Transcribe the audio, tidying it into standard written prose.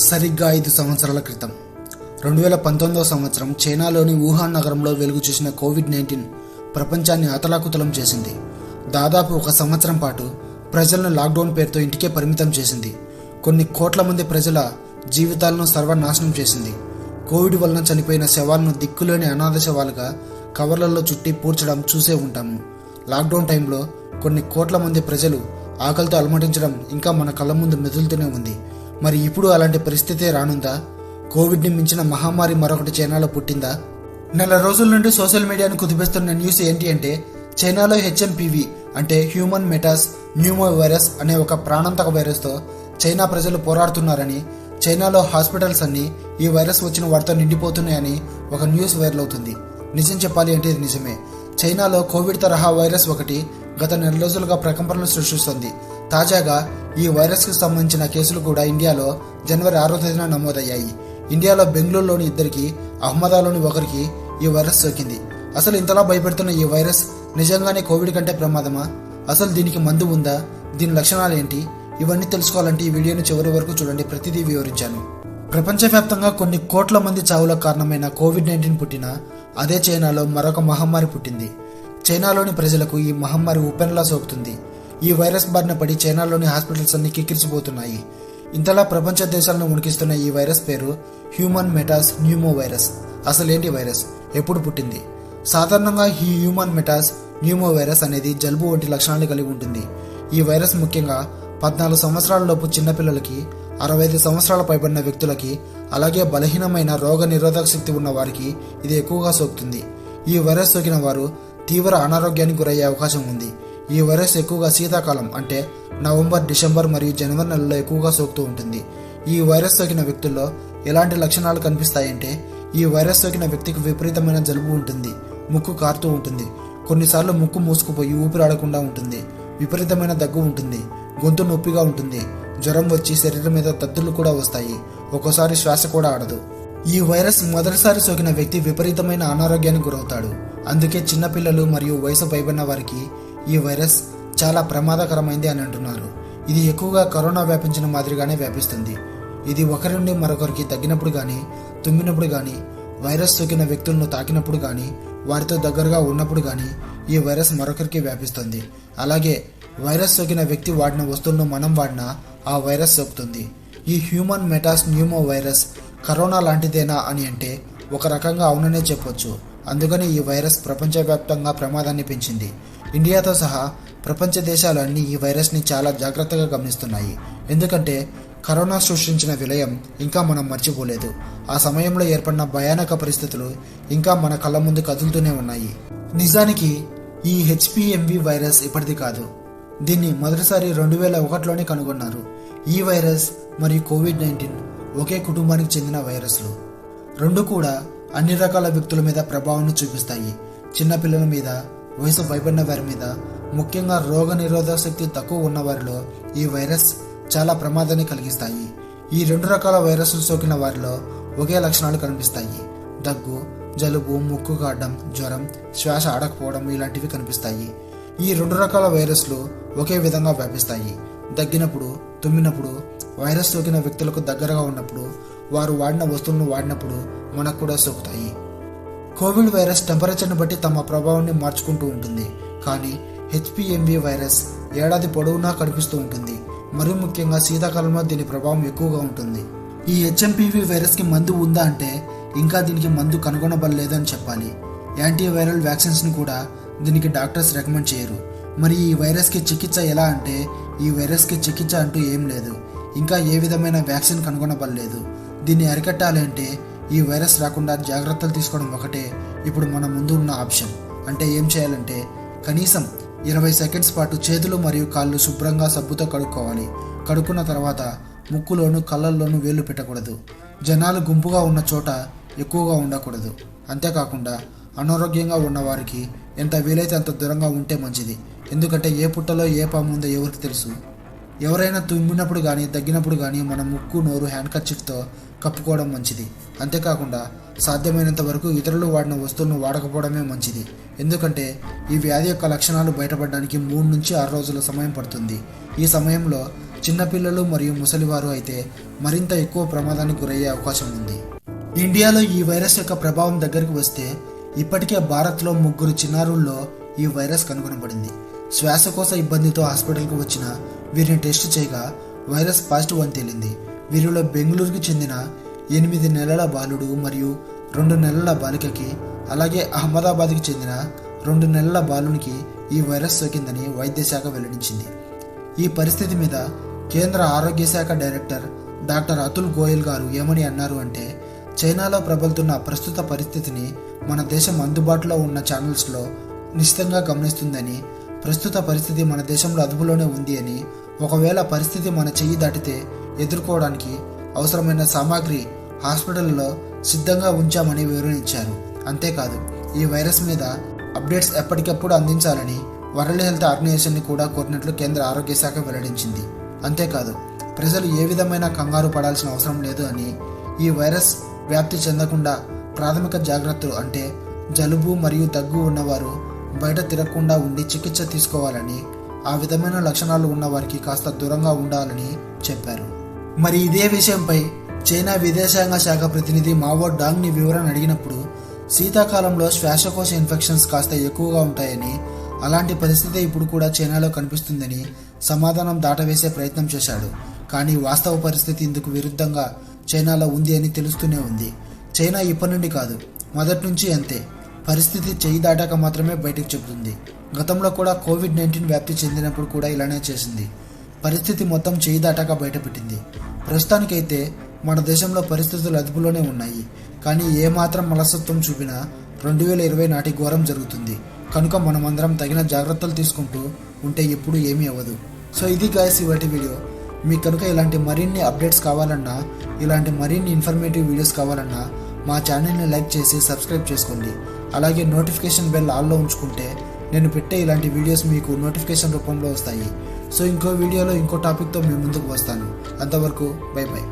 సరిగ్గా 5 సంవత్సరాల క్రితం 2019వ సంవత్సరం చైనాలోని వుహాన్ నగరంలో వెలుగు చూసిన కోవిడ్-19 ప్రపంచాన్ని అతలాకుతలం చేసింది. దాదాపు 1 సంవత్సరం పాటు ప్రజలను లాక్డౌన్ పేరుతో ఇంటికే పరిమితం చేసింది. కొన్ని కోట్ల మంది ప్రజల జీవితాలను సర్వనాశనం చేసింది. కోవిడ్ వలన చనిపోయిన శవాలను దిక్కులేని అనాథ శవాలుగా కవర్లలో చుట్టి పూడ్చడం చూసే ఉంటాము. లాక్డౌన్ టైంలో కొన్ని కోట్ల మంది ప్రజలు ఆకలితో అలమటించడం ఇంకా మన కళ్ళ ముందు మెదులుతూనే ఉంది. మరి ఇప్పుడు అలాంటి పరిస్థితే రానుందా? కోవిడ్ని మించిన మహమ్మారి మరొకటి చైనాలో పుట్టిందా? నెల రోజుల నుండి సోషల్ మీడియాను కుదిపేస్తున్న న్యూస్ ఏంటి అంటే, చైనాలో హెచ్ఎంపీవీ అంటే హ్యూమన్ మెటాస్ న్యూమో వైరస్ అనే ఒక ప్రాణాంతక వైరస్తో చైనా ప్రజలు పోరాడుతున్నారని, చైనాలో హాస్పిటల్స్ అన్ని ఈ వైరస్ వచ్చిన వారితో నిండిపోతున్నాయని ఒక న్యూస్ వైరల్ అవుతుంది. నిజం చెప్పాలి అంటే ఇది నిజమే. చైనాలో కోవిడ్ తరహా వైరస్ ఒకటి గత నెల రోజులుగా ప్రకంపనలు సృష్టిస్తుంది. తాజాగా ఈ వైరస్కి సంబంధించిన కేసులు కూడా ఇండియాలో జనవరి 6వ తేదీన నమోదయ్యాయి. ఇండియాలో బెంగళూరులోని 2కి, అహ్మదాలోని 1కి ఈ వైరస్ సోకింది. అసలు ఇంతలా భయపెడుతున్న ఈ వైరస్ నిజంగానే కోవిడ్ కంటే ప్రమాదమా? అసలు దీనికి మందు ఉందా? దీని లక్షణాలు ఏంటి? ఇవన్నీ తెలుసుకోవాలంటే ఈ వీడియోను చివరి వరకు చూడండి. ప్రతిదీ వివరించాను. ప్రపంచవ్యాప్తంగా కొన్ని కోట్ల మంది చావులకు కారణమైన కోవిడ్-19 పుట్టిన అదే చైనాలో మరొక మహమ్మారి పుట్టింది. చైనాలోని ప్రజలకు ఈ మహమ్మారి ఉపెన్లా సోకుతుంది. ఈ వైరస్ బారిన పడి చైనాలోని హాస్పిటల్స్ అన్ని కిక్కిరిసిపోతున్నాయి. ఇంతలా ప్రపంచ దేశాలను ఉనికిస్తున్న ఈ వైరస్ పేరు హ్యూమన్ మెటాస్ న్యూమో వైరస్. అసలేంటి వైరస్? ఎప్పుడు పుట్టింది? సాధారణంగా ఈ హ్యూమన్ మెటాస్ న్యూమో వైరస్ అనేది జలుబు వంటి లక్షణాలు కలిగి ఉంటుంది. ఈ వైరస్ ముఖ్యంగా 14 సంవత్సరాల లోపు చిన్నపిల్లలకి, 65 సంవత్సరాల పైబడిన వ్యక్తులకి, అలాగే బలహీనమైన రోగ నిరోధక శక్తి ఉన్న వారికి ఇది ఎక్కువగా సోకుతుంది. ఈ వైరస్ సోకిన వారు తీవ్ర అనారోగ్యానికి గురయ్యే అవకాశం ఉంది. ఈ వైరస్ ఎక్కువగా శీతాకాలం అంటే నవంబర్, డిసెంబర్ మరియు జనవరి నెలల్లో ఎక్కువగా సోకుతూ ఉంటుంది. ఈ వైరస్ సోకిన వ్యక్తుల్లో ఎలాంటి లక్షణాలు కనిపిస్తాయంటే, ఈ వైరస్ సోకిన వ్యక్తికి విపరీతమైన జలుబు ఉంటుంది, ముక్కు కారుతూ ఉంటుంది, కొన్నిసార్లు ముక్కు మూసుకుపోయి ఊపిరాడకుండా ఉంటుంది, విపరీతమైన దగ్గు ఉంటుంది, గొంతు నొప్పిగా ఉంటుంది, జ్వరం వచ్చి శరీరం మీద దద్దులు కూడా వస్తాయి, ఒక్కోసారి శ్వాస కూడా ఆడదు. ఈ వైరస్ మొదటిసారి సోకిన వ్యక్తి విపరీతమైన అనారోగ్యానికి గురవుతాడు. అందుకే చిన్నపిల్లలు మరియు వయసు పైబడిన వారికి ఈ వైరస్ చాలా ప్రమాదకరమైంది అని అంటున్నారు. ఇది ఎక్కువగా కరోనా వ్యాపించిన మాదిరిగానే వ్యాపిస్తుంది. ఇది ఒకరి నుండి మరొకరికి తగ్గినప్పుడు కానీ, తుమ్మినప్పుడు కానీ, వైరస్ సోకిన వ్యక్తులను తాకినప్పుడు కానీ, వారితో దగ్గరగా ఉన్నప్పుడు కానీ ఈ వైరస్ మరొకరికి వ్యాపిస్తుంది. అలాగే వైరస్ సోకిన వ్యక్తి వాడిన వస్తువులను మనం వాడినా ఆ వైరస్ సోకుతుంది. ఈ human metapneumovirus corona లాంటిదేనా అని అంటే ఒక రకంగా అవుననే చెప్పొచ్చు. అందుకని ఈ వైరస్ ప్రపంచవ్యాప్తంగా ప్రమాదాన్ని పెంచింది. ఇండియాతో సహా ప్రపంచ దేశాలన్నీ ఈ వైరస్ని చాలా జాగ్రత్తగా గమనిస్తున్నాయి. ఎందుకంటే కరోనా సృష్టించిన విలయం ఇంకా మనం మర్చిపోలేదు. ఆ సమయంలో ఏర్పడిన భయానక పరిస్థితులు ఇంకా మన కళ్ళ ముందు కదులుతూనే ఉన్నాయి. నిజానికి ఈ హెచ్పిఎంవి వైరస్ ఇప్పటిది కాదు. దీన్ని మొదటిసారి 2001లోనే కనుగొన్నారు. ఈ వైరస్ మరియు కోవిడ్-19 ఒకే కుటుంబానికి చెందిన వైరస్లు. రెండు కూడా అన్ని రకాల వ్యక్తుల మీద ప్రభావాన్ని చూపిస్తాయి. చిన్నపిల్లల మీద, వయసు పైబడిన వారి మీద, ముఖ్యంగా రోగ నిరోధక శక్తి తక్కువ ఉన్న వారిలో ఈ వైరస్ చాలా ప్రమాదాన్ని కలిగిస్తాయి. ఈ 2 రకాల వైరస్లు సోకిన వారిలో ఒకే లక్షణాలు కనిపిస్తాయి. దగ్గు, జలుబు, ముక్కు కాడడం, జ్వరం, శ్వాస ఆడకపోవడం ఇలాంటివి కనిపిస్తాయి. ఈ 2 రకాల వైరస్లు ఒకే విధంగా వ్యాపిస్తాయి. దగ్గినప్పుడు, తుమ్మినప్పుడు, వైరస్ సోకిన వ్యక్తులకు దగ్గరగా ఉన్నప్పుడు, వారు వాడిన వస్తువులను వాడినప్పుడు మనకు కూడా సోకుతాయి. కోవిడ్ వైరస్ టెంపరేచర్ని బట్టి తమ ప్రభావాన్ని మార్చుకుంటూ ఉంటుంది. కానీ హెచ్పిఎంవి వైరస్ ఏడాది పొడవునా కనిపిస్తూ ఉంటుంది. మరీ ముఖ్యంగా శీతాకాలంలో దీని ప్రభావం ఎక్కువగా ఉంటుంది. ఈ హెచ్ఎంపివి వైరస్కి మందు ఉందా అంటే ఇంకా దీనికి మందు కనుగొనబడలేదని చెప్పాలి. యాంటీవైరల్ వ్యాక్సిన్స్ని కూడా దీనికి డాక్టర్స్ రికమెండ్ చేయరు. మరి ఈ వైరస్కి చికిత్స ఎలా అంటే, ఈ వైరస్కి చికిత్స అంటూ ఏం లేదు. ఇంకా ఏ విధమైన వ్యాక్సిన్ కనుగొనబడలేదు. దీన్ని అరికట్టాలంటే ఈ వైరస్ రాకుండా జాగ్రత్తలు తీసుకోవడం ఒకటే ఇప్పుడు మన ముందు ఉన్న ఆప్షన్. అంటే ఏం చేయాలంటే, కనీసం 20 సెకండ్స్ పాటు చేతులు మరియు కాళ్ళు శుభ్రంగా సబ్బుతో కడుక్కోవాలి. కడుక్కున్న తర్వాత ముక్కులోను, కళ్ళల్లోనూ వేళ్ళు పెట్టకూడదు. జనాలు గుంపుగా ఉన్న చోట ఎక్కువగా ఉండకూడదు. అంతేకాకుండా అనారోగ్యంగా ఉన్న వారికి ఎంత వీలైతే అంత దూరంగా ఉంటే మంచిది. ఎందుకంటే ఏ పుట్టలో ఏ పాము ఉందో ఎవరికి తెలుసు. ఎవరైనా తుమ్మినప్పుడు కానీ, దగ్గినప్పుడు కానీ మన ముక్కు, నోరు హ్యాండ్కర్చీఫ్తో కప్పుకోవడం మంచిది. అంతేకాకుండా సాధ్యమైనంత వరకు ఇతరులు వాడిన వస్తువులను వాడకపోవడమే మంచిది. ఎందుకంటే ఈ వ్యాధి యొక్క లక్షణాలు బయటపడడానికి 3 నుంచి 6 రోజుల సమయం పడుతుంది. ఈ సమయంలో చిన్నపిల్లలు మరియు ముసలివారు అయితే మరింత ఎక్కువ ప్రమాదానికి గురయ్యే అవకాశం ఉంది. ఇండియాలో ఈ వైరస్ యొక్క ప్రభావం దగ్గరికి వస్తే ఇప్పటికే భారత్లో 3 చిన్నారుల్లో ఈ వైరస్ కనుగొనబడింది. శ్వాసకోశ ఇబ్బందితో హాస్పిటల్కు వచ్చిన వీరిని టెస్ట్ చేయగా వైరస్ పాజిటివ్ అని తేలింది. వీరిలో బెంగళూరుకు చెందిన 8 నెలల బాలుడు మరియు 2 నెలల బాలికకి, అలాగే అహ్మదాబాద్కి చెందిన 2 నెలల బాలునికి ఈ వైరస్ సోకిందని వైద్య శాఖ వెల్లడించింది. ఈ పరిస్థితి మీద కేంద్ర ఆరోగ్య శాఖ డైరెక్టర్ డాక్టర్ అతుల్ గోయల్ గారు ఏమని అన్నారు అంటే, చైనాలో ప్రబలుతున్న ప్రస్తుత పరిస్థితిని మన దేశం అందుబాటులో ఉన్న ఛానల్స్లో నిశ్చితంగా గమనిస్తుందని, ప్రస్తుత పరిస్థితి మన దేశంలో అదుపులోనే ఉంది అని, ఒకవేళ పరిస్థితి మన చెయ్యి దాటితే ఎదుర్కోవడానికి అవసరమైన సామాగ్రి హాస్పిటల్లో సిద్ధంగా ఉంచామని వివరించారు. అంతేకాదు, ఈ వైరస్ మీద అప్డేట్స్ ఎప్పటికప్పుడు అందించాలని వరల్డ్ హెల్త్ ఆర్గనైజేషన్ని కూడా కోరినట్లు కేంద్ర ఆరోగ్య శాఖ వెల్లడించింది. అంతేకాదు, ప్రజలు ఏ విధమైన కంగారు పడాల్సిన అవసరం లేదు అని, ఈ వైరస్ వ్యాప్తి చెందకుండా ప్రాథమిక జాగ్రత్తలు అంటే జలుబు మరియు దగ్గు ఉన్నవారు బయట తిరగకుండా ఉండి చికిత్స తీసుకోవాలని, ఆ విధమైన లక్షణాలు ఉన్న వారికి కాస్త దూరంగా ఉండాలని చెప్పారు. మరి ఇదే విషయంపై చైనా విదేశాంగ శాఖ ప్రతినిధి మావో డాంగ్ని వివరణ అడిగినప్పుడు, శీతాకాలంలో శ్వాసకోశ ఇన్ఫెక్షన్స్ కాస్త ఎక్కువగా ఉంటాయని, అలాంటి పరిస్థితి ఇప్పుడు కూడా చైనాలో కనిపిస్తుందని సమాధానం దాటవేసే ప్రయత్నం చేశాడు. కానీ వాస్తవ పరిస్థితి ఇందుకు విరుద్ధంగా చైనాలో ఉంది అని తెలుస్తూనే ఉంది. చైనా ఇప్పటి నుండి కాదు, మొదటి నుంచి అంతే. పరిస్థితి చెయ్యి దాటాక మాత్రమే బయటకు చెబుతుంది. గతంలో కూడా కోవిడ్-19 వ్యాప్తి చెందినప్పుడు కూడా ఇలానే చేసింది. పరిస్థితి మొత్తం చెయ్యి దాటాక బయటపెట్టింది. ప్రస్తుతానికైతే మన దేశంలో పరిస్థితులు అదుపులోనే ఉన్నాయి. కానీ ఏమాత్రం మనస్తత్వం చూపినా 2020 నాటి ఘోరం జరుగుతుంది. కనుక మనమందరం తగిన జాగ్రత్తలు తీసుకుంటూ ఉంటే ఎప్పుడు ఏమీ అవ్వదు. సో ఇది గాయ్స్ ఇవాటి వీడియో. మీకు కనుక ఇలాంటి మరిన్ని అప్డేట్స్ కావాలన్నా, ఇలాంటి మరిన్ని ఇన్ఫర్మేటివ్ వీడియోస్ కావాలన్నా మా ఛానల్ని లైక్ చేసి సబ్స్క్రైబ్ చేసుకోండి. అలాగే నోటిఫికేషన్ బెల్ ఆన్లో ఉంచుకుంటే నేను పెట్టే ఇలాంటి వీడియోస్ మీకు నోటిఫికేషన్ రూపంలో వస్తాయి. సో ఇంకో వీడియోలో ఇంకో టాపిక్తో మీ ముందుకు వస్తాను. అంతవరకు బై బై.